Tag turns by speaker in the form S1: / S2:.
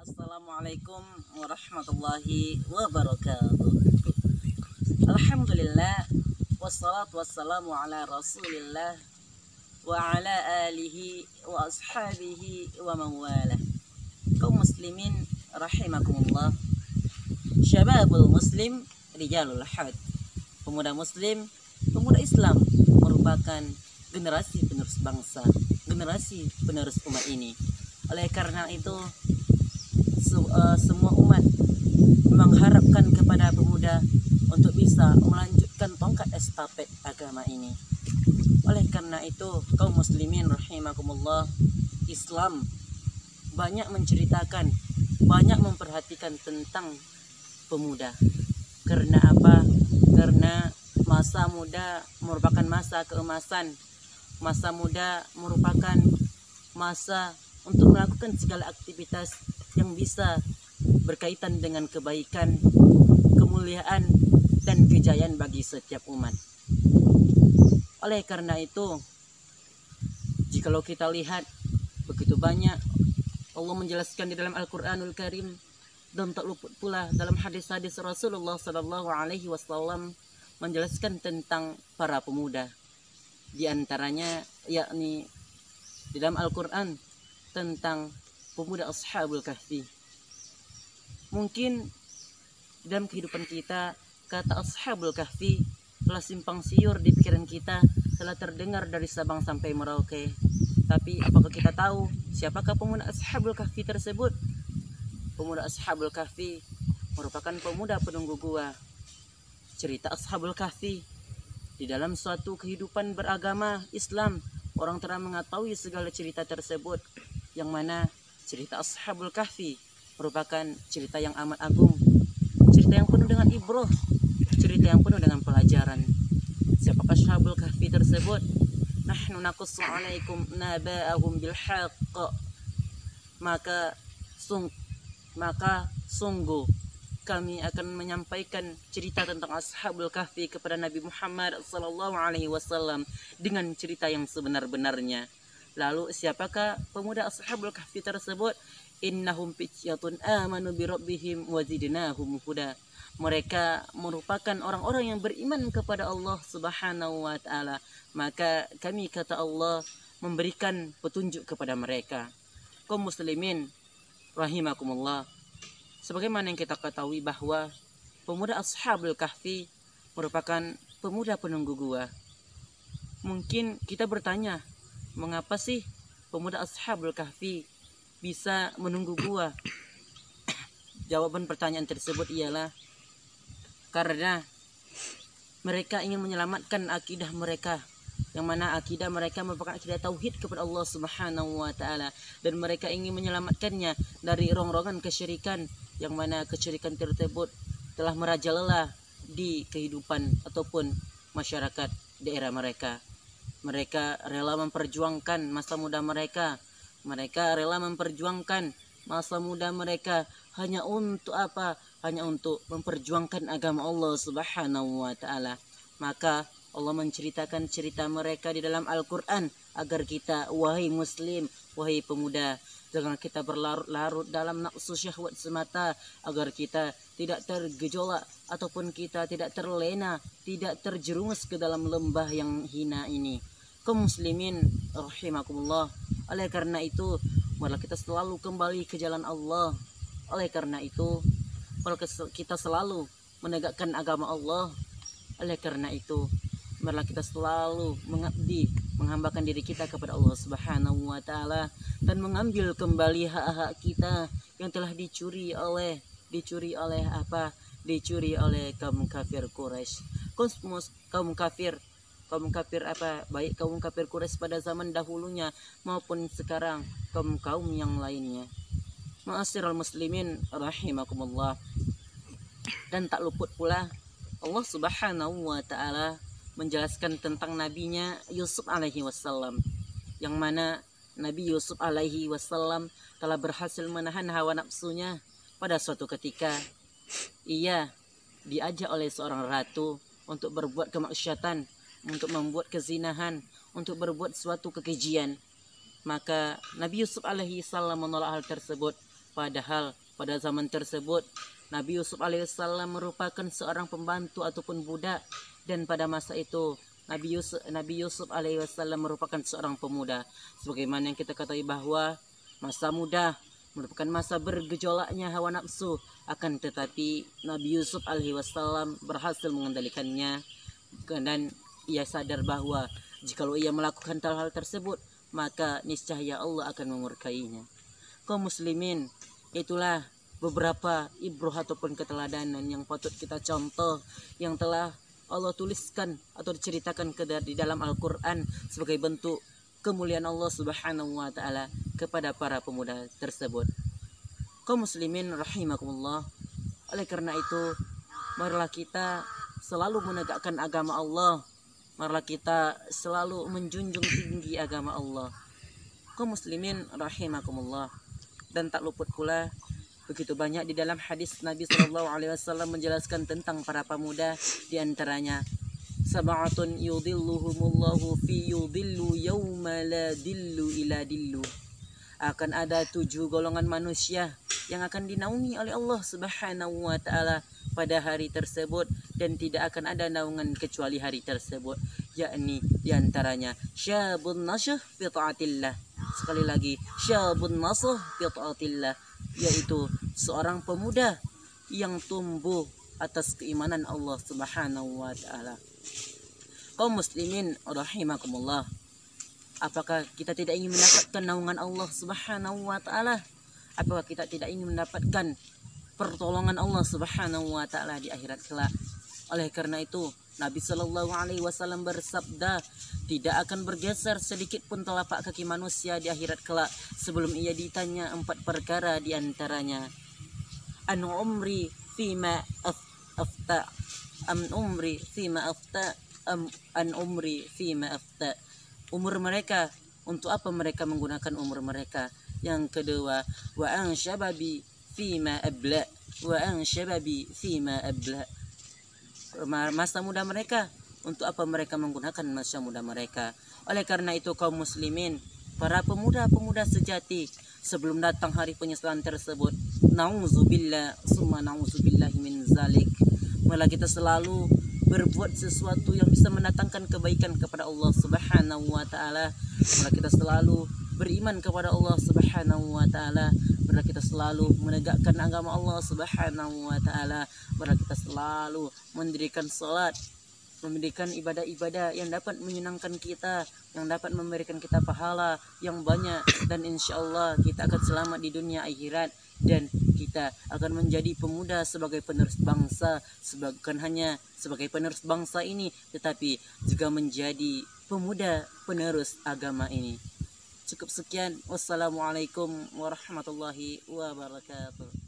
S1: Assalamualaikum warahmatullahi wabarakatuh. Alhamdulillah, wassalatu wassalamu ala rasulillah wa ala alihi wa ashabihi wa mawala. Kaum muslimin rahimakumullah. Syababul muslim rijalul had. Pemuda muslim, pemuda Islam merupakan generasi penerus bangsa, generasi penerus umat ini. Oleh karena itu semua umat mengharapkan kepada pemuda untuk bisa melanjutkan tongkat estafet agama ini. Oleh karena itu, kaum muslimin rahimakumullah, Islam banyak menceritakan, banyak memperhatikan tentang pemuda. Karena apa? Karena masa muda merupakan masa keemasan. Masa muda merupakan masa untuk melakukan segala aktivitas yang bisa berkaitan dengan kebaikan, kemuliaan, dan kejayaan bagi setiap umat. Oleh karena itu, jikalau kita lihat begitu banyak Allah menjelaskan di dalam Al-Quranul Karim, dan tak luput pula dalam hadis-hadis Rasulullah Sallallahu Alaihi Wasallam menjelaskan tentang para pemuda. Di antaranya yakni di dalam Al-Quran tentang pemuda Ashabul Kahfi. Mungkin dalam kehidupan kita kata Ashabul Kahfi telah simpang siur di pikiran kita, telah terdengar dari Sabang sampai Merauke. Tapi apakah kita tahu siapakah pemuda Ashabul Kahfi tersebut? Pemuda Ashabul Kahfi merupakan pemuda penunggu gua. Cerita Ashabul Kahfi di dalam suatu kehidupan beragama Islam, orang telah mengetahui segala cerita tersebut, yang mana cerita Ashabul Kahfi merupakan cerita yang amat agung, cerita yang penuh dengan ibrah, cerita yang penuh dengan pelajaran. Siapakah Ashabul Kahfi tersebut? Nahnu naqussu 'alaikum naba'ahum bil haqq. Maka sungguh kami akan menyampaikan cerita tentang Ashabul Kahfi kepada Nabi Muhammad sallallahu alaihi wasallam dengan cerita yang sebenar-benarnya. Lalu siapakah pemuda Ashabul Kahfi tersebut? Innahum fityatun amanu bi rabbihim wa zidnahum huda. Mereka merupakan orang-orang yang beriman kepada Allah Subhanahu wa taala, maka kami kata Allah memberikan petunjuk kepada mereka. Kaum muslimin rahimakumullah, sebagaimana yang kita ketahui bahwa pemuda Ashabul Kahfi merupakan pemuda penunggu gua. Mungkin kita bertanya, mengapa sih pemuda Ashabul Kahfi bisa menunggu gua? Jawaban pertanyaan tersebut ialah karena mereka ingin menyelamatkan akidah mereka, yang mana akidah mereka merupakan akidah tauhid kepada Allah Subhanahu wa taala, dan mereka ingin menyelamatkannya dari rongrongan kesyirikan, yang mana kesyirikan tersebut telah merajalela di kehidupan ataupun masyarakat daerah mereka. Mereka rela memperjuangkan masa muda mereka. Mereka rela memperjuangkan masa muda mereka hanya untuk apa? Hanya untuk memperjuangkan agama Allah Subhanahu wa taala. Maka Allah menceritakan cerita mereka di dalam Al-Quran agar kita, wahai muslim, wahai pemuda, jangan kita berlarut-larut dalam nafsu syahwat semata, agar kita tidak tergejolak ataupun kita tidak terlena, tidak terjerumus ke dalam lembah yang hina ini. Kaum muslimin rahimakumullah, oleh karena itu marilah kita selalu kembali ke jalan Allah. Oleh karena itu marilah kita selalu menegakkan agama Allah. Oleh karena itu marilah kita selalu mengabdi, menghambakan diri kita kepada Allah Subhanahu wa taala, dan mengambil kembali hak-hak kita yang telah dicuri oleh apa? Dicuri oleh kaum kafir Quraisy. Kaum kafir apa? Baik kaum kafir Quraisy pada zaman dahulunya maupun sekarang kaum yang lainnya. Ma'asyiral muslimin rahimakumullah. Dan tak luput pula Allah Subhanahu wa taala menjelaskan tentang nabinya Yusuf alaihi wasallam, yang mana Nabi Yusuf alaihi wasallam telah berhasil menahan hawa nafsunya. Pada suatu ketika ia diajak oleh seorang ratu untuk berbuat kemaksiatan, untuk membuat kezinahan, untuk berbuat suatu kekejian. Maka Nabi Yusuf alaihi salam menolak hal tersebut. Padahal pada zaman tersebut Nabi Yusuf alaihissalam merupakan seorang pembantu ataupun budak, dan pada masa itu Nabi Yusuf alaihissalam merupakan seorang pemuda. Sebagaimana yang kita ketahui bahwa masa muda merupakan masa bergejolaknya hawa nafsu, akan tetapi Nabi Yusuf alaihissalam berhasil mengendalikannya, dan ia sadar bahwa jikalau ia melakukan hal-hal tersebut maka niscaya Allah akan memurkainya. Kaum muslimin, itulah beberapa ibrah ataupun keteladanan yang patut kita contoh, yang telah Allah tuliskan atau diceritakan di dalam Al-Quran sebagai bentuk kemuliaan Allah Subhanahu wa Ta'ala kepada para pemuda tersebut. Kaum muslimin rahimakumullah, oleh karena itu marilah kita selalu menegakkan agama Allah, marilah kita selalu menjunjung tinggi agama Allah. Kaum muslimin rahimakumullah, dan tak luput pula begitu banyak di dalam hadis Nabi SAW menjelaskan tentang para pemuda, di antaranya sab'atun yudhilluhumullahu fi yudhillu yawma la dillu ila dillu. Akan ada 7 golongan manusia yang akan dinaungi oleh Allah Subhanahu wa Ta'ala pada hari tersebut, dan tidak akan ada naungan kecuali hari tersebut, yakni diantaranya syabun nasyah fi ta'atillah. Sekali lagi, syabun nasyah fi ta'atillah, yaitu seorang pemuda yang tumbuh atas keimanan Allah Subhanahu wa Ta'ala. Kaum muslimin rahimakumullah, apakah kita tidak ingin mendapatkan naungan Allah Subhanahu wa Ta'ala? Apakah kita tidak ingin mendapatkan pertolongan Allah Subhanahu wa Ta'ala di akhirat kelak? Oleh karena itu Nabi Shallallahu Alaihi Wasallam bersabda, tidak akan bergeser sedikit pun telapak kaki manusia di akhirat kelak sebelum ia ditanya 4 perkara, di antaranya an umri fima afta am umri fima afta an umri fima afta. Umur mereka, untuk apa mereka menggunakan umur mereka. Yang kedua, wa an syababi fima abla, wa an syababi fima abla. Masa muda mereka, untuk apa mereka menggunakan masa muda mereka. Oleh karena itu kaum muslimin, para pemuda-pemuda sejati, sebelum datang hari penyesalan tersebut, na'udzubillah summa na'udzubillah min zalik, malah kita selalu berbuat sesuatu yang bisa mendatangkan kebaikan kepada Allah Subhanahu wa Ta'ala. Malah kita selalu beriman kepada Allah Subhanahu wa Ta'ala, malah kita selalu menegakkan agama Allah Subhanahu wa Ta'ala, malah kita selalu mendirikan salat, mendirikan ibadah-ibadah yang dapat menyenangkan kita, yang dapat memberikan kita pahala yang banyak, dan insya Allah kita akan selamat di dunia akhirat, dan kita akan menjadi pemuda sebagai penerus bangsa, bukan hanya sebagai penerus bangsa ini, tetapi juga menjadi pemuda penerus agama ini. Cukup sekian. Wassalamualaikum warahmatullahi wabarakatuh.